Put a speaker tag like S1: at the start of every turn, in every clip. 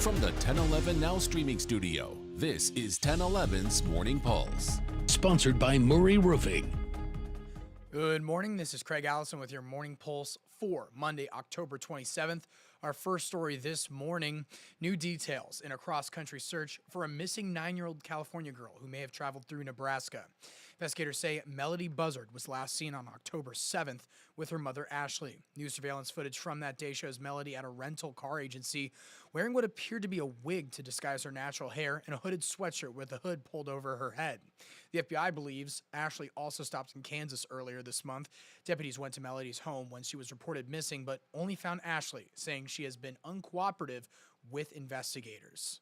S1: From the 1011 Now streaming studio, this is 1011's Morning Pulse.
S2: Sponsored by Murray Roofing.
S3: Good morning. This is Craig Allison with your Morning Pulse for Monday, October 27th. Our first story this morning, new details in a cross-country search for a missing 9-year-old California girl who may have traveled through Nebraska. Investigators say Melody Buzzard was last seen on October 7th with her mother, Ashley. New surveillance footage from that day shows Melody at a rental car agency wearing what appeared to be a wig to disguise her natural hair and a hooded sweatshirt with the hood pulled over her head. The FBI believes Ashley also stopped in Kansas earlier this month. Deputies went to Melody's home when she was reported missing, but only found Ashley, saying she has been uncooperative with investigators.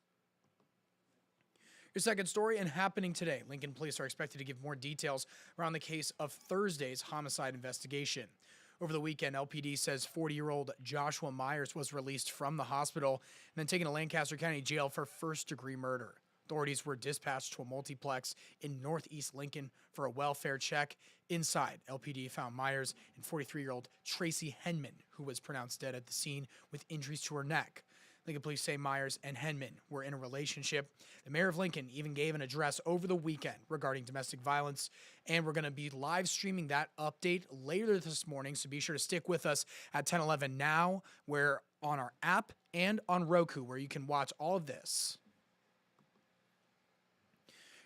S3: Your second story, and happening today, Lincoln police are expected to give more details around the case of Thursday's homicide investigation. Over the weekend, LPD says 40-year-old Joshua Myers was released from the hospital and then taken to Lancaster County Jail for first-degree murder. Authorities were dispatched to a multiplex in northeast Lincoln for a welfare check. Inside, LPD found Myers and 43-year-old Tracy Henman, who was pronounced dead at the scene with injuries to her neck. Lincoln police say Myers and Henman were in a relationship. The mayor of Lincoln even gave an address over the weekend regarding domestic violence, and we're going to be live streaming that update later this morning, so be sure to stick with us at 1011 Now, where on our app and on Roku, where you can watch all of this.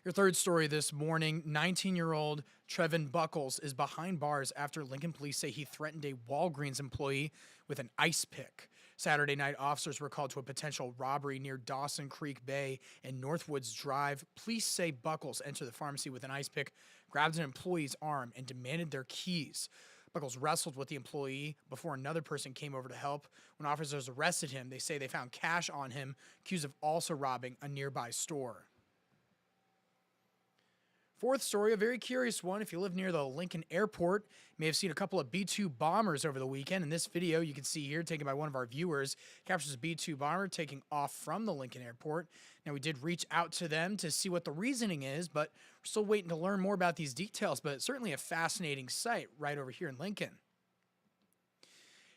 S3: Your third story this morning, 19-year-old Trevin Buckles is behind bars after Lincoln police say he threatened a Walgreens employee with an ice pick. Saturday night, officers were called to a potential robbery near Dawson Creek Bay and Northwoods Drive. Police say Buckles entered the pharmacy with an ice pick, grabbed an employee's arm, and demanded their keys. Buckles wrestled with the employee before another person came over to help. When officers arrested him, they say they found cash on him, accused of also robbing a nearby store. Fourth story, a very curious one. If you live near the Lincoln Airport, you may have seen a couple of B-2 bombers over the weekend. In this video, you can see here, taken by one of our viewers, captures a B-2 bomber taking off from the Lincoln Airport. Now, we did reach out to them to see what the reasoning is, but we're still waiting to learn more about these details, but it's certainly a fascinating sight right over here in Lincoln.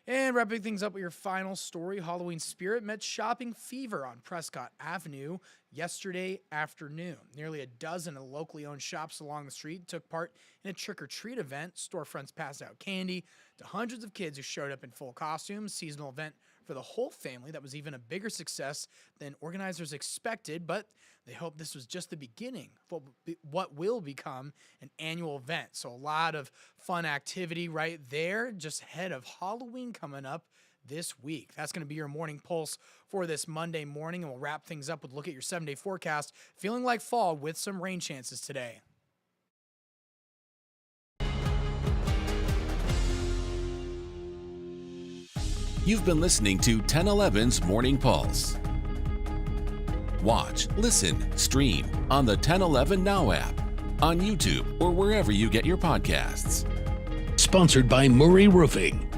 S3: And wrapping things up with your final story, Halloween spirit met shopping fever on Prescott Avenue yesterday afternoon. Nearly a dozen of the locally owned shops along the street took part in a trick-or-treat event. Storefronts passed out candy to hundreds of kids who showed up in full costumes. Seasonal event for the whole family that was even a bigger success than organizers expected, but they hope this was just the beginning of what will become an annual event. So a lot of fun activity right there just ahead of Halloween coming up this week. That's going to be your morning pulse for this Monday morning, and we'll wrap things up with a look at your 7-day forecast. Feeling like fall with some rain chances today.
S1: You've been listening to 1011's Morning Pulse. Watch, listen, stream on the 1011 Now app, on YouTube, or wherever you get your podcasts.
S2: Sponsored by Murray Roofing.